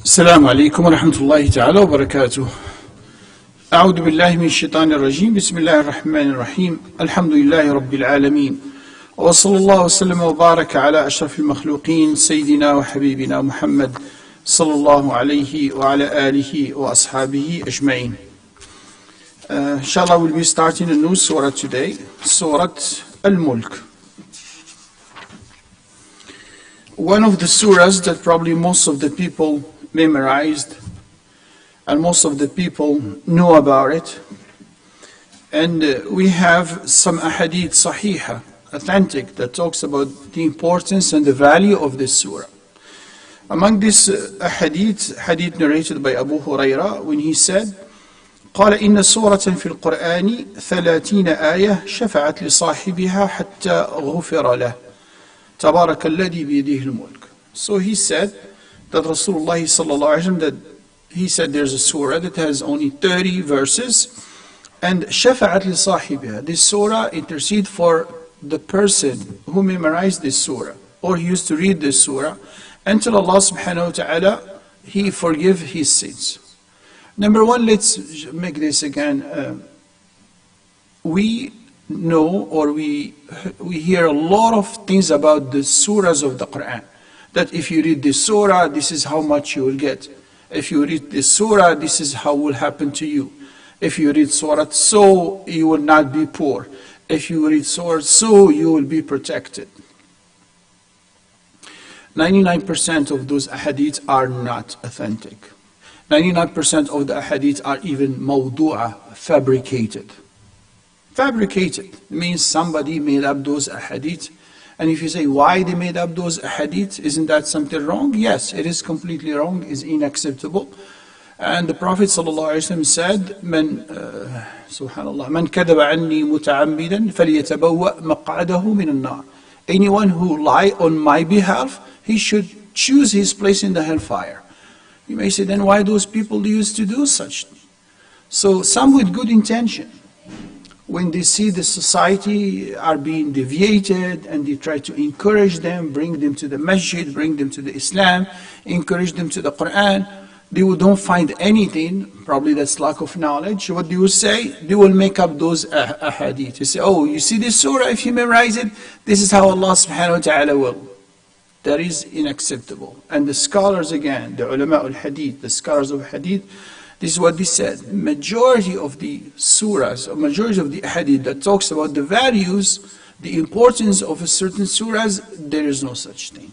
السلام عليكم ورحمة الله تعالى وبركاته. أعوذ بالله من الشيطان الرجيم. بسم الله الرحمن الرحيم. الحمد لله رب العالمين، وصلى الله وسلم وبارك على أشرف المخلوقين سيدنا وحبيبنا محمد صلى الله عليه وعلى آله وأصحابه أجمعين. Inshallah, we'll be starting a new surah today, Surah Al-Mulk. One of the surahs that probably most of the people memorized and most of the people know about it. And we have some ahadith sahiha, authentic, that talks about the importance and the value of this surah. Among these hadith narrated by Abu Huraira, when he said, قال إن سورة في القرآن 30 آية شفعت لصاحبها حتى غفر له تبارك الذي بيده الملك. So he said that Rasulullah sallallahu alaihi wasallam, that he said there's a surah that has only 30 verses, and شفعت لصاحبها, this surah intercede for the person who memorized this surah or he used to read this surah until Allah subhanahu wa ta'ala he forgive his sins. Number one, let's make this again. We know, or we hear a lot of things about the surahs of the Quran. That if you read this surah, this is how much you will get. If you read this surah, this is how will happen to you. If you read surah so, you will not be poor. If you read surah so, you will be protected. 99% of those ahadith are not authentic. 99% of the ahadith are even mawdu'a, fabricated. Fabricated means somebody made up those ahadith. And if you say, why they made up those ahadith, isn't that something wrong? Yes, it is completely wrong, is unacceptable. And the Prophet ﷺ said, subhanallah, من كذب عني متعمدا فليتبوأ مقعده من النار. Anyone who lie on my behalf, he should choose his place in the hellfire. You may say, then why those people used to do such? So some with good intention, when they see the society are being deviated and they try to encourage them, bring them to the masjid, bring them to the Islam, encourage them to the Quran, they don't find anything, probably that's lack of knowledge. What they will say, they will make up those ahadith. They say, oh, you see this surah, if you memorize it, this is how Allah subhanahu wa ta'ala will. That is unacceptable. And the scholars again, the ulama al-hadith, the scholars of hadith, this is what they said. Majority of the surahs, or majority of the hadith that talks about the values, the importance of a certain surahs, there is no such thing.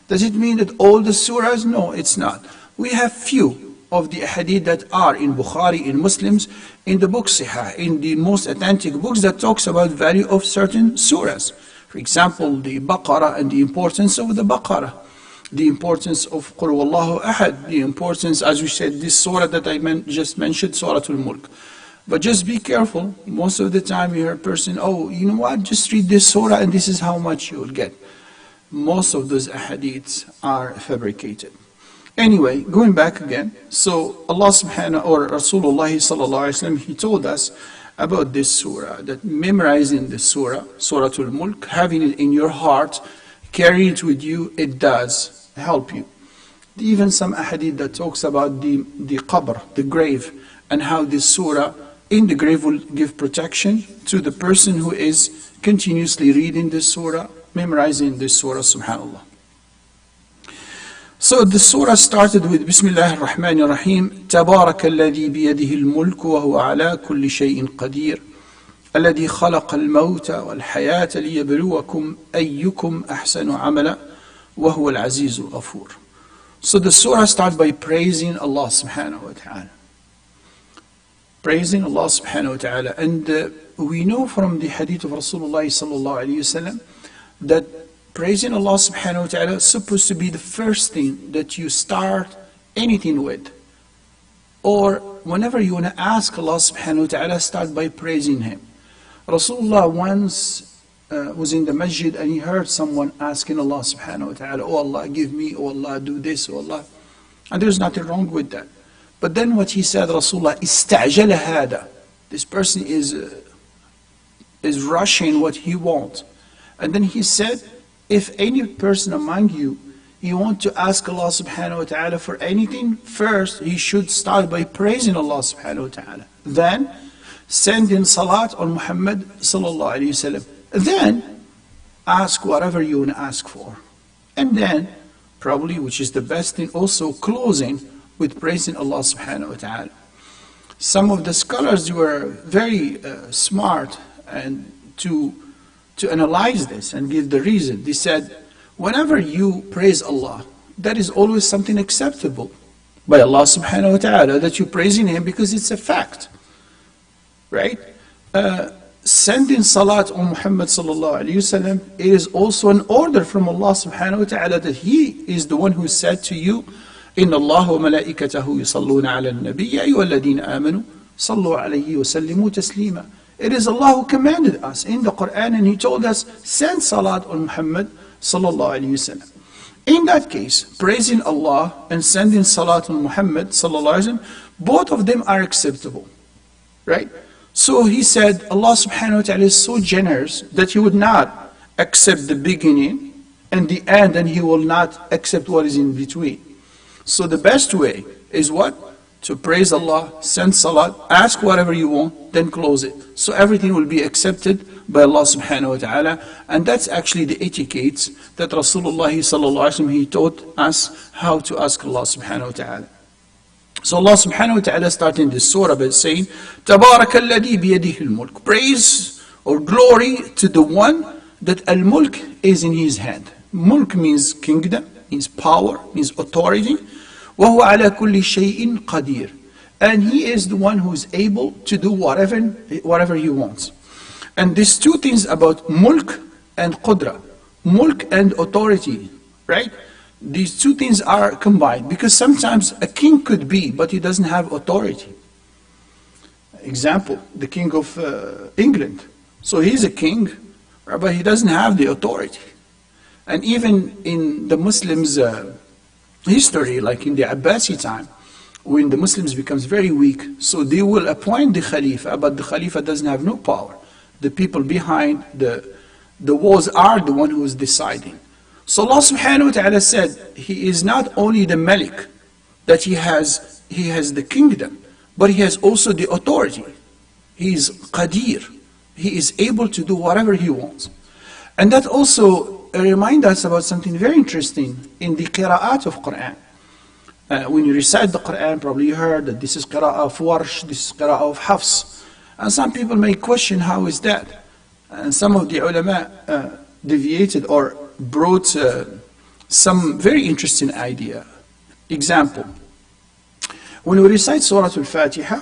Does it mean that all the surahs? No, it's not. We have few of the hadith that are in Bukhari, in Muslims, in the book Sihah, in the most authentic books that talks about value of certain surahs. For example, the Baqarah and the importance of the Baqarah. The importance of Qul Wallahu Ahad, the importance, as we said, this surah that I just mentioned, Surah Al-Mulk. But just be careful, most of the time you hear a person, oh, you know what, just read this surah and this is how much you will get. Most of those ahadiths are fabricated. Anyway, going back again, so Allah subhanahu or Rasulullah sallallahu alaihi wasallam, he told us about this surah, that memorizing this surah, Surah Al-Mulk, having it in your heart, carrying it with you, it does help you. Even some ahadith that talks about the qabr, the grave, and how this surah in the grave will give protection to the person who is continuously reading this surah, memorizing this surah, subhanallah. So the surah started with Bismillah ar-Rahman ar-Rahim, تبارك الذي بيده الملك وهو على كل شيء قدير الذي خلق الموت والحياة ليبلوكم أيكم أحسن عملا وهو العزيز الغفور. So the surah starts by praising Allah subhanahu wa ta'ala. Praising Allah subhanahu wa ta'ala. And we know from the hadith of Rasulullah sallallahu alayhi wasallam that praising Allah subhanahu wa ta'ala is supposed to be the first thing that you start anything with. Or whenever you want to ask Allah subhanahu wa ta'ala, start by praising Him. Rasulullah once was in the masjid and he heard someone asking Allah subhanahu wa ta'ala, oh Allah, give me, oh Allah, do this, oh Allah. And there's nothing wrong with that. But then what he said, Rasulullah, استعجل هذا. This person is rushing what he wants. And then he said, if any person among you, he wants to ask Allah subhanahu wa ta'ala for anything, first he should start by praising Allah subhanahu wa ta'ala. Then send in salat on Muhammad sallallahu alayhi wa sallam. Then ask whatever you want to ask for. And then, probably, which is the best thing, also closing with praising Allah subhanahu wa ta'ala. Some of the scholars were very smart and to analyze this and give the reason. They said, whenever you praise Allah, that is always something acceptable by Allah subhanahu wa ta'ala, that you're praising Him because it's a fact. Right? Sending salat on Muhammad sallallahu alayhi wasallam, it is also an order from Allah subhanahu wa ta'ala that He is the one who said to you, إن الله وملائكته يصلون على النبي يا أيها الذين آمنوا صلوا عليه وسلموا تسليما. It is Allah who commanded us in the Quran, and He told us, send salat on Muhammad sallallahu alayhi wasallam. In that case, praising Allah and sending salat on Muhammad sallallahu alayhi wasallam, both of them are acceptable. Right? So he said, Allah subhanahu wa ta'ala is so generous that He would not accept the beginning and the end, and He will not accept what is in between. So the best way is what? To praise Allah, send salat, ask whatever you want, then close it. So everything will be accepted by Allah subhanahu wa ta'ala. And that's actually the etiquette that Rasulullah sallallahu alayhi wa sallam, he taught us how to ask Allah subhanahu wa ta'ala. So Allah subhanahu wa ta'ala starting this surah by saying, تَبَارَكَ الَّذِي بِيَدِهِ الْمُلْكِ. Praise or glory to the one that al-mulk is in his hand. Mulk means kingdom, means power, means authority. وَهُوَ عَلَى كُلِّ شَيْءٍ قَدِيرٌ. And He is the one who is able to do whatever He wants. And these two things about mulk and qudra, mulk and authority, right? These two things are combined, because sometimes a king could be, but he doesn't have authority. Example, the king of England. So he's a king, but he doesn't have the authority. And even in the Muslims' history, like in the Abbasi time, when the Muslims becomes very weak, so they will appoint the Khalifa, but the Khalifa doesn't have no power. The people behind the walls are the one who is deciding. So Allah subhanahu wa ta'ala said, He is not only the Malik, that He has the kingdom, but He has also the authority. He is Qadir. He is able to do whatever He wants. And that also reminds us about something very interesting in the qira'at of Quran. When you recite the Quran, probably you heard that this is qira'ah of Warsh, this is qira'ah of Hafs. And some people may question, how is that? And some of the ulama deviated or brought some very interesting idea. Example, when we recite Surah Al-Fatiha,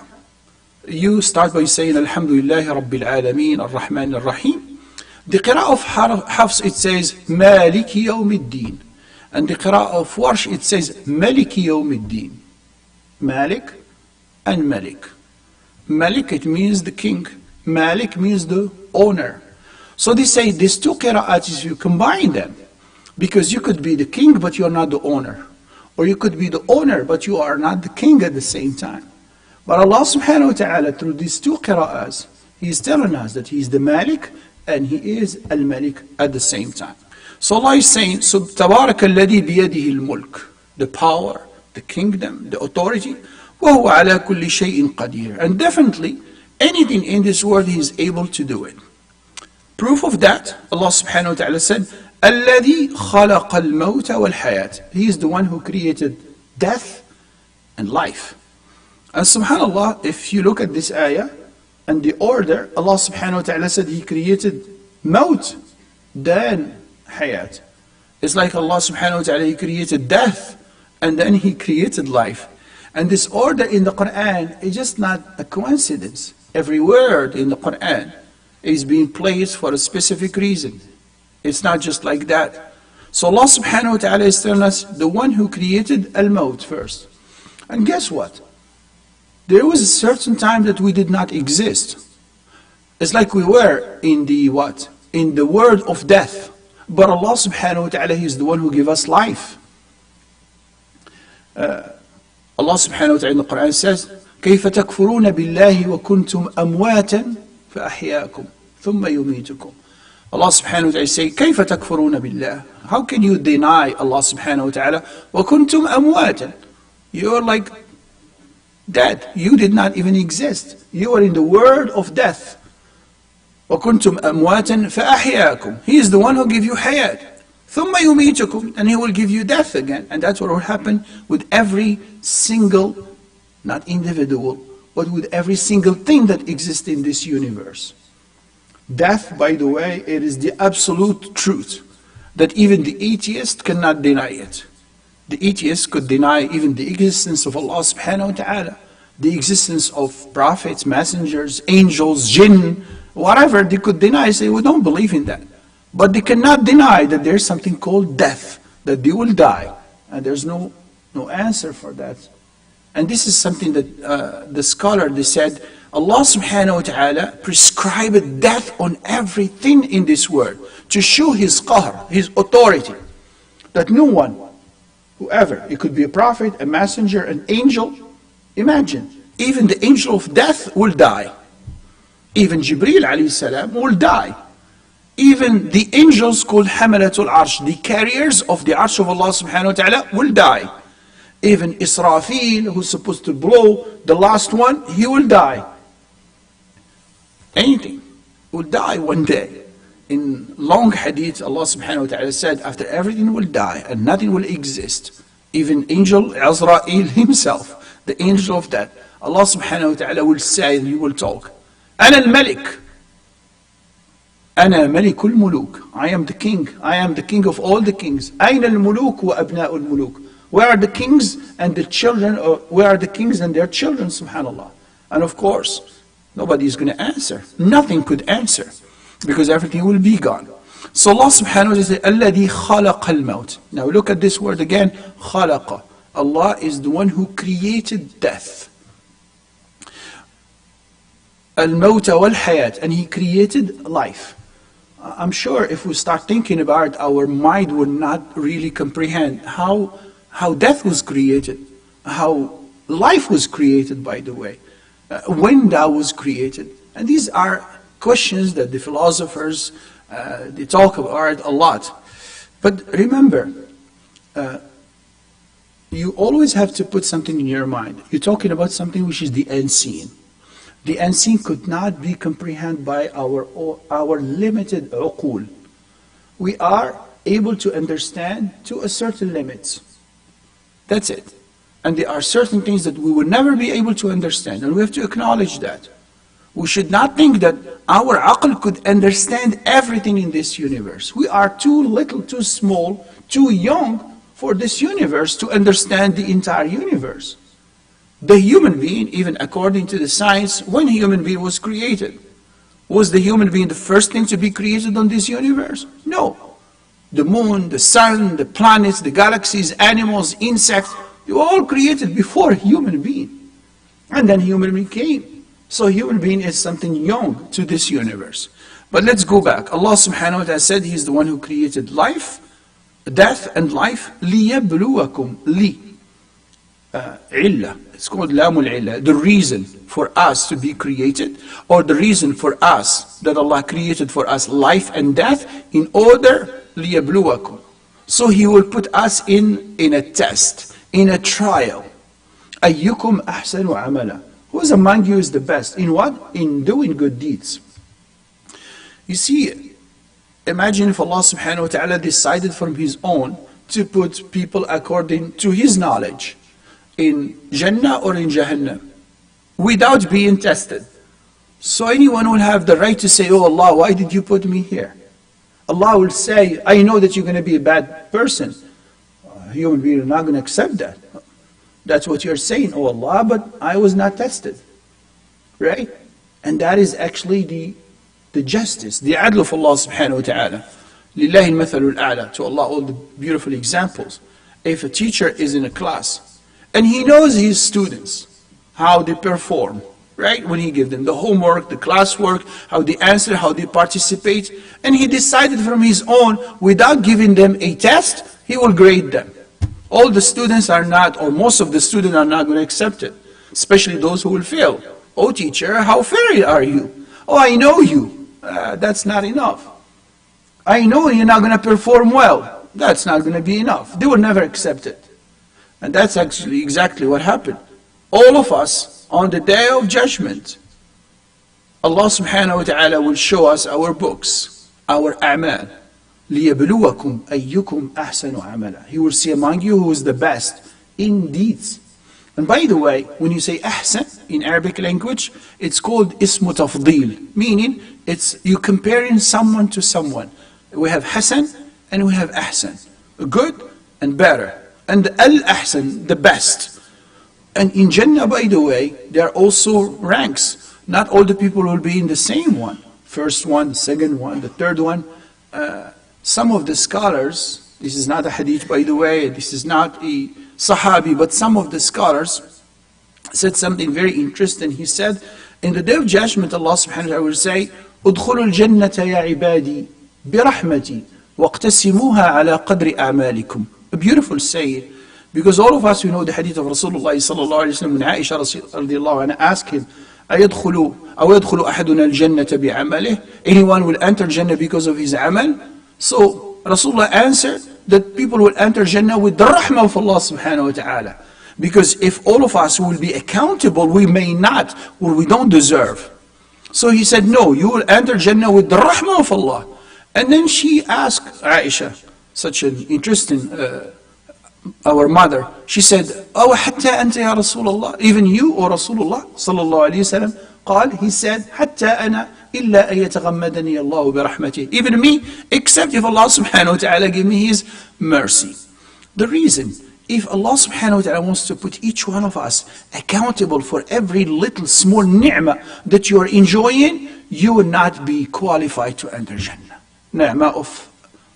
you start by saying, Alhamdulillahi Rabbil Alameen, Ar-Rahman Ar-Rahim. The qira'ah of Hafs, it says, Maliki Yawmiddin. And the qira'ah of Warsh, it says, Maliki Yawmiddin. Malik and Malik. Malik, it means the king. Malik means the owner. So they say these two qira'ats, you combine them, because you could be the king, but you are not the owner. Or you could be the owner, but you are not the king at the same time. But Allah subhanahu wa ta'ala, through these two qira'ats, He is telling us that He is the Malik, and He is Al-Malik at the same time. So Allah is saying, so تَبَارَكَ الَّذِي بِيَدِهِ الْمُلْكِ, the power, the kingdom, the authority, وَهُوَ عَلَى كُلِّ شَيْءٍ قَدِيرٌ. And definitely, anything in this world He is able to do it. Proof of that, Allah subhanahu wa ta'ala said, الَّذِي خَلَقَ الْمَوْتَ وَالْحَيَاةِ. He is the one who created death and life. And subhanAllah, if you look at this ayah, and the order, Allah subhanahu wa ta'ala said He created maut, then hayat. It's like Allah subhanahu wa ta'ala, He created death, and then He created life. And this order in the Quran is just not a coincidence. Every word in the Quran is being placed for a specific reason. It's not just like that. So Allah subhanahu wa ta'ala is telling us, the one who created al-maut first. And guess what? There was a certain time that we did not exist. It's like we were in the what? In the world of death. But Allah subhanahu wa ta'ala, He is the one who gave us life. Allah subhanahu wa ta'ala in the Quran says, كيف تكفرون بالله وكنتم أمواتا فأحياكم ثم يميتكم. Allah subhanahu wa ta'ala say, كيف تكفرون بالله? How can you deny Allah subhanahu wa ta'ala? وكنتم أمواتا. You are like dead. You did not even exist. You are in the world of death. وكنتم أمواتا فأحياكم. He is the one who gives you hayat. ثم يميتكم. And He will give you death again. And that's what will happen with every single, not individual, but with every single thing that exists in this universe. Death, by the way, it is the absolute truth that even the atheist cannot deny it. The atheist could deny even the existence of Allah subhanahu wa ta'ala, the existence of prophets, messengers, angels, jinn, whatever they could deny, say, we don't believe in that. But they cannot deny that there's something called death, that they will die. And there's no answer for that. And this is something that the scholar, they said, Allah subhanahu wa ta'ala prescribed death on everything in this world to show His qahr, His authority. That no one, whoever, it could be a prophet, a messenger, an angel, imagine, even the angel of death will die. Even Jibreel alayhi salam will die. Even the angels called Hamalatul Arsh, the carriers of the Arsh of Allah subhanahu wa ta'ala, will die. Even Israfil, who's supposed to blow the last one, he will die. Anything will die one day. In long hadith, Allah subhanahu wa ta'ala said, after everything will die and nothing will exist, even angel Azrael himself, the angel of death, Allah subhanahu wa ta'ala will say, and he will talk, أنا الملك, أنا ملك الملوك. I am the king. I am the king of all the kings. أين الملوك وأبناء الملوك? Where are the kings and the children, or where are the kings and their children, subhanallah? And of course, nobody is going to answer. Nothing could answer, because everything will be gone. So Allah subhanahu wa ta'ala says, الَّذِي خَلَقَ الْمَوْتِ. Now look at this word again, خَلَقَ. Allah is the one who created death. الْمَوْتَ وَالْحَيَاةِ. And He created life. I'm sure if we start thinking about it, our mind would not really comprehend how death was created, how life was created, by the way, when that was created. And these are questions that the philosophers, they talk about a lot. But remember, you always have to put something in your mind. You're talking about something which is the unseen. The unseen could not be comprehended by our limited uqul. We are able to understand to a certain limit. That's it. And there are certain things that we will never be able to understand, and we have to acknowledge that. We should not think that our aql could understand everything in this universe. We are too little, too small, too young for this universe to understand the entire universe. The human being, even according to the science, when the human being was created, was the human being the first thing to be created on this universe? No. The moon, the sun, the planets, the galaxies, animals, insects, they were all created before human being. And then human being came. So human being is something young to this universe. But let's go back. Allah subhanahu wa ta'ala said He is the one who created life, death and life. لِيَبْلُوَكُمْ li. Illa. It's called lamul illa. The reason for us to be created, or the reason for us that Allah created for us life and death, in order liyabluwakum. So He will put us in a test, in a trial. Ayyukum ahsanu amala. Who is among you is the best? In what? In doing good deeds. You see, imagine if Allah subhanahu wa ta'ala decided from His own to put people according to His knowledge in Jannah or in Jahannam, without being tested. So anyone will have the right to say, oh Allah, why did you put me here? Allah will say, I know that you're going to be a bad person. Human beings are not going to accept that. That's what you're saying, oh Allah, but I was not tested. Right? And that is actually the justice, the adl of Allah subhanahu wa ta'ala. Lillahi al-mathalul a'la. To Allah all the beautiful examples. If a teacher is in a class, and he knows his students, how they perform, right? When he gives them the homework, the classwork, how they answer, how they participate, and he decided from his own, without giving them a test, he will grade them. All the students are not, or most of the students are not going to accept it, especially those who will fail. Oh teacher, how fair are you? Oh, I know you. That's not enough. I know you're not going to perform well. That's not going to be enough. They will never accept it. And that's actually exactly what happened. All of us, on the day of judgment, Allah subhanahu wa ta'ala will show us our books, our a'mal. لِيَبْلُوَكُمْ أَيُّكُمْ أَحْسَنُ عَمَلًا. He will see among you who is the best in deeds. And by the way, when you say ahsan in Arabic language, it's called ismu tafdeel, meaning it's you comparing someone to someone. We have hasan and we have ahsan, good and better. And al-ahsan, the best. And in Jannah, by the way, there are also ranks. Not all the people will be in the same one. First one, the second one, the third one. Some of the scholars, this is not a hadith by the way, this is not a Sahabi, but some of the scholars said something very interesting. He said, in the day of judgment, Allah subhanahu wa ta'ala will say, "Udkhulul jannata ya ibadi birahmati waqtasimuha ala qadri a'malikum." A beautiful saying, because all of us, we know the hadith of Rasulullah sallallahu alaihi wasallam. When Aisha radiallahu anha asked him, "Ayadkhulu ahaduna al-jannata bi'amalihi?" Anyone will enter Jannah because of his amal? So Rasulullah answered that people will enter Jannah with the rahmah of Allah subhanahu wa ta'ala. Because if all of us will be accountable, we may not, or we don't deserve. So he said, no, you will enter Jannah with the rahmah of Allah. And then she asked Aisha, such an interesting, our mother, she said, oh, hatta anta ya Rasulullah, even you, O Rasulullah, sallallahu alayhi wa sallam, قال, he said, hatta ana illa an yataghammadani Allahu bi rahmatih. Even me, except if Allah subhanahu wa ta'ala give me His mercy. The reason, if Allah subhanahu wa ta'ala wants to put each one of us accountable for every little small ni'mah that you are enjoying, you will not be qualified to enter Jannah. Ni'mah of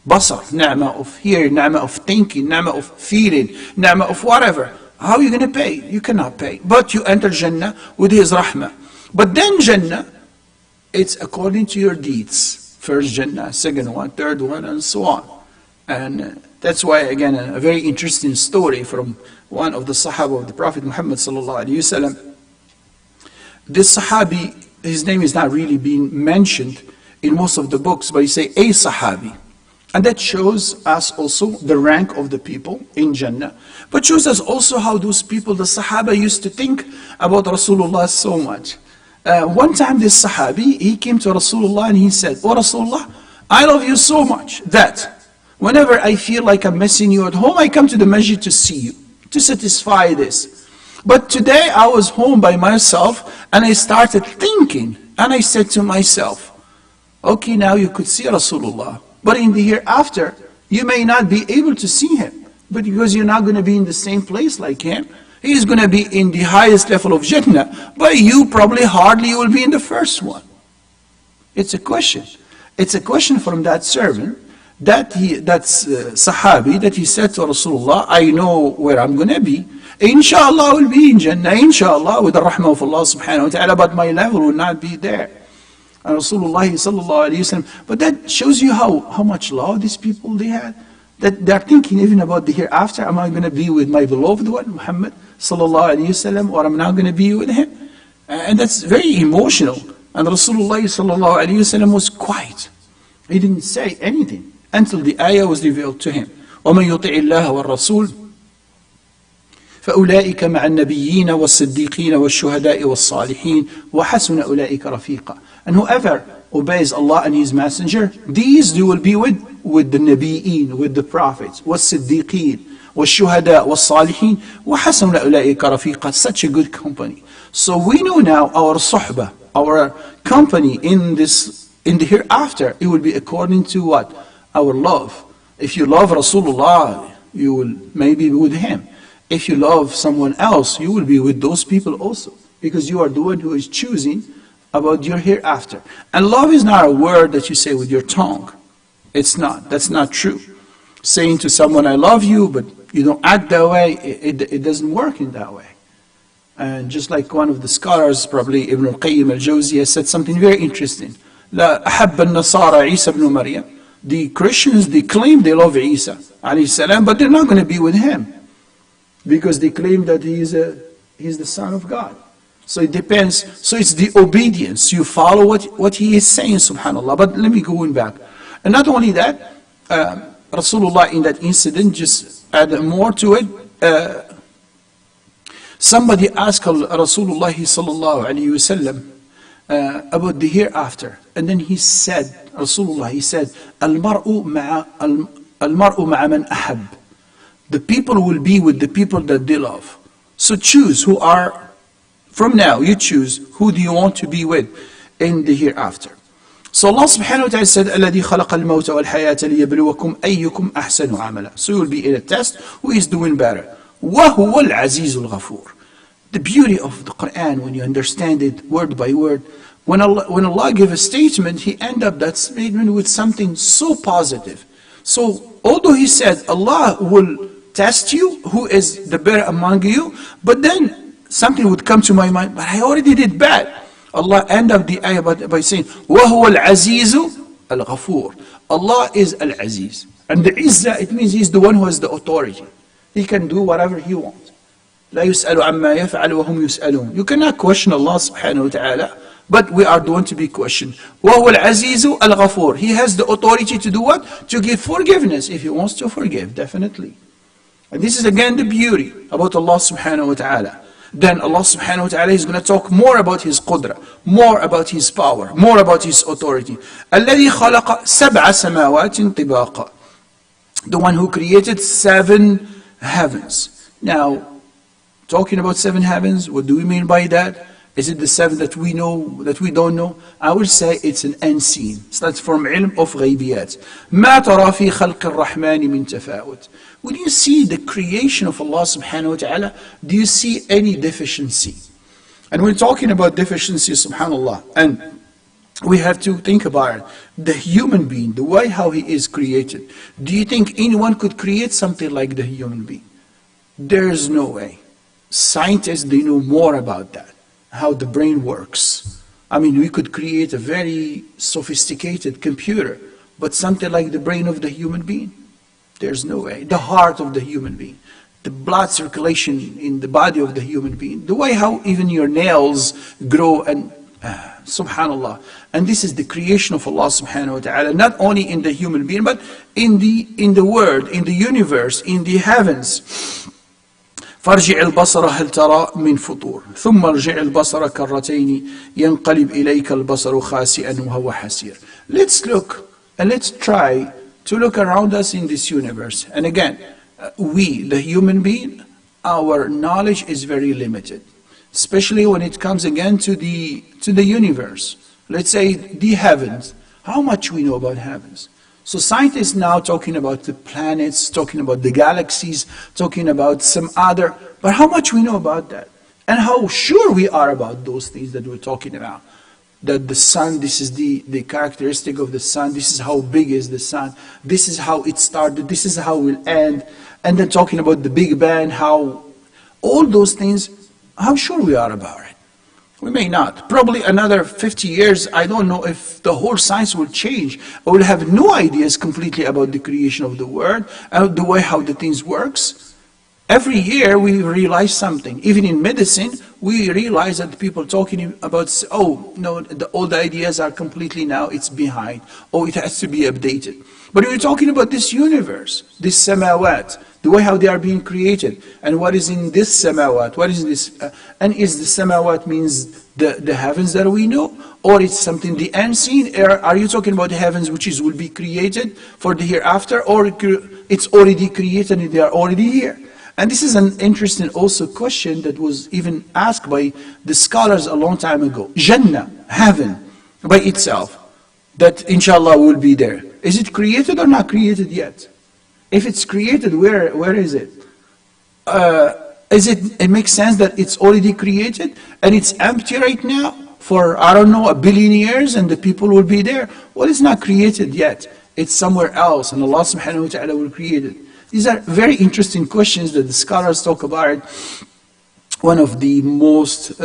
basar, ni'mah of hearing, ni'mah of thinking, ni'mah of feeling, ni'mah of whatever. How are you going to pay? You cannot pay. But you enter Jannah with His rahmah. But then Jannah, it's according to your deeds. First Jannah, second one, third one, and so on. And that's why, again, a very interesting story from one of the Sahaba of the Prophet Muhammad sallallahu alaihi wasallam. This Sahabi, his name is not really being mentioned in most of the books, but you say a Sahabi. And that shows us also the rank of the people in Jannah. But shows us also how those people, the Sahaba, used to think about Rasulullah so much. One time this Sahabi, he came to Rasulullah and he said, "Oh Rasulullah, I love you so much that whenever I feel like I'm missing you at home, I come to the masjid to see you, to satisfy this. But today I was home by myself and I started thinking and I said to myself, okay, now you could see Rasulullah, but in the hereafter, you may not be able to see him, but because you're not going to be in the same place like him. He's going to be in the highest level of Jannah, but you probably hardly will be in the first one." It's a question. It's a question from that servant, that's Sahabi, that he said to Rasulullah, I know where I'm going to be. Inshallah I will be in Jannah, inshallah, with the rahmah of Allah subhanahu wa ta'ala, but my level will not be there. And Rasulullah sallallahu alayhi wa sallam, but that shows you how much love these people they had. That they're thinking even about the hereafter. Am I going to be with my beloved one, Muhammad sallallahu alayhi wasallam, or am I not going to be with him? And that's very emotional. And Rasulullah sallallahu alayhi wasallam was quiet. He didn't say anything until the ayah was revealed to him. وَمَنْ يُطِعِ اللَّهَ وَالرَّسُولِ فَأُولَٰئِكَ مَعَ النَّبِيِّينَ وَالصِّدِّيقِينَ وَالشُّهَدَاءِ وَالصَّالِحِينَ وَحَسُنَ أُولَٰئِكَ رَفِيقًا. And whoever obeys Allah and His Messenger, these they will be with the Nabi'een, with the Prophets, وَالصِّدِّيقِينَ وَالشُّهَدَاء وَالصَّالِحِينَ وَحَسُنَ أُولَٰئِكَ رَفِيقًا. Such a good company. So we know now our suhbah, our company in the hereafter, it will be according to what? Our love. If you love Rasulullah, you will maybe be with him. If you love someone else, you will be with those people also. Because you are the one who is choosing about your hereafter. And love is not a word that you say with your tongue. It's not. That's not true. Saying to someone, I love you, but you don't act that way, it doesn't work in that way. And just like one of the scholars, probably Ibn al-Qayyim al-Jawziyah, said something very interesting. لا أحب النصارى عيسى بن مريم. The Christians, they claim they love Isa alayhi salam, but they're not going to be with him. Because they claim that he's the Son of God. So it depends. So it's the obedience. You follow what he is saying, subhanAllah. But let me go back. And not only that, Rasulullah in that incident just added more to it. Somebody asked Rasulullah sallallahu alayhi wasallam about the hereafter, and then he said, Rasulullah, he said, "Al-mar'u ma'a man ahab." The people will be with the people that they love. So choose who are, from now you choose who do you want to be with in the hereafter. So Allah subhanahu wa ta'ala said, الَّذِي خَلَقَ الْمَوْتَ وَالْحَيَاةَ لِيَبْلُوَكُمْ أَيُّكُمْ أَحْسَنُ عَمَلًا. So you will be in a test who is doing better. وَهُوَ الْعَزِيزُ الْغَفُورُ. The beauty of the Quran, when you understand it word by word, when Allah gave a statement, He ended up that statement with something so positive. So although He said Allah will test you, who is the better among you, but then something would come to my mind, but I already did bad. Allah ended up the ayah by saying, وَهُوَ الْعَزِيزُ الْغَفُورُ. Allah is Al-Aziz. And the Izzah, it means He's the one who has the authority. He can do whatever He wants. لا يسأل عما يفعل وهم يسألون. You cannot question Allah subhanahu wa ta'ala, but we are the one to be questioned. وَهُوَ الْعَزِيزُ الْغَفُورُ. He has the authority to do what? To give forgiveness if He wants to forgive, definitely. And this is again the beauty about Allah subhanahu wa ta'ala. Then Allah subhanahu wa ta'ala is going to talk more about His qudra, more about His power, more about His authority. الَّذِي خَلَقَ سَبْعَ سَمَاوَاتٍ طِبَاقًا. The one who created 7 heavens. Now, talking about 7 heavens, what do we mean by that? Is it the 7 that we know, that we don't know? I would say it's an unseen. So that's from ilm of ghaybiyat. مَا تَرَى فِي خَلْقِ الرَّحْمَنِ مِنْ تَفَاوُتٍ. When you see the creation of Allah subhanahu wa ta'ala, do you see any deficiency? And we're talking about deficiency, subhanallah, and we have to think about it. The human being, the way how he is created. Do you think anyone could create something like the human being? There is no way. Scientists, they know more about that, how the brain works. I mean, we could create a very sophisticated computer, but something like the brain of the human being? There's no way. The heart of the human being, the blood circulation in the body of the human being, the way how even your nails grow, and subhanallah. And this is the creation of Allah subhanahu wa ta'ala, not only in the human being, but in the world, in the universe, in the heavens. فارجع البصر هل ترى من فطور ثم ارجع البصر كرتين ينقلب إليك البصر خاسئا وهو حسير. Let's look and let's try to look around us in this universe. And again, we, the human being, our knowledge is very limited, especially when it comes again to the universe. Let's say the heavens. How much we know about heavens? So scientists now talking about the planets, talking about the galaxies, talking about some other, but how much we know about that? And how sure we are about those things that we're talking about. That the sun, this is the characteristic of the sun, this is how big is the sun, this is how it started, this is how it will end. And then talking about the Big Bang, how all those things, how sure we are about it. We may not. Probably another 50 years, I don't know if the whole science will change. I will have no ideas completely about the creation of the world, and the way how the things works. Every year we realize something. Even in medicine, we realize that people talking about, oh, no, all the ideas are completely now, it's behind. Oh, it has to be updated. But we're talking about this universe, this samawat, the way how they are being created, and what is in this samawat, what is this, and is the samawat means the heavens that we know, or it's something the unseen? Are you talking about the heavens which will be created for the hereafter, or it's already created and they are already here? And this is an interesting also question that was even asked by the scholars a long time ago. Jannah, heaven, by itself, that inshallah will be there. Is it created or not created yet? If it's created, where is it? It makes sense that it's already created and it's empty right now for, I don't know, 1 billion years and the people will be there? Well, it's not created yet. It's somewhere else and Allah subhanahu wa ta'ala will create it. These are very interesting questions that the scholars talk about. One of the most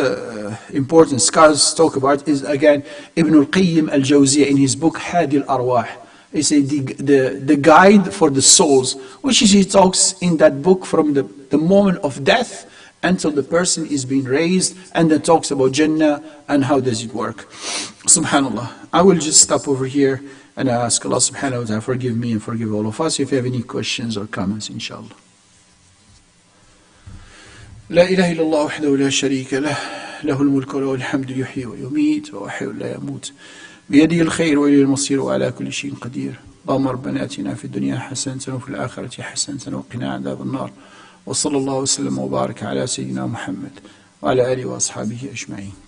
important scholars talk about is again Ibn al-Qayyim al-Jawziyah in his book Hadi al-Arwah. He said the guide for the souls, which is he talks in that book from the moment of death until the person is being raised, and then talks about Jannah and how does it work. Subhanallah. I will just stop over here and ask Allah subhanahu wa ta'ala forgive me and forgive all of us. If you have any questions or comments, inshallah. لا إله إلا الله وحده لا شريك له له الملك وله الحمد يحيي ويميت وحي لا يموت بيده الخير وإليه المصير وعلى كل شيء قدير اللهم ربنا آتنا في الدنيا حسنة وفي الآخرة حسنة وقنا عذاب النار وصلى الله وسلم وبارك على سيدنا محمد وعلى آله وأصحابه أجمعين.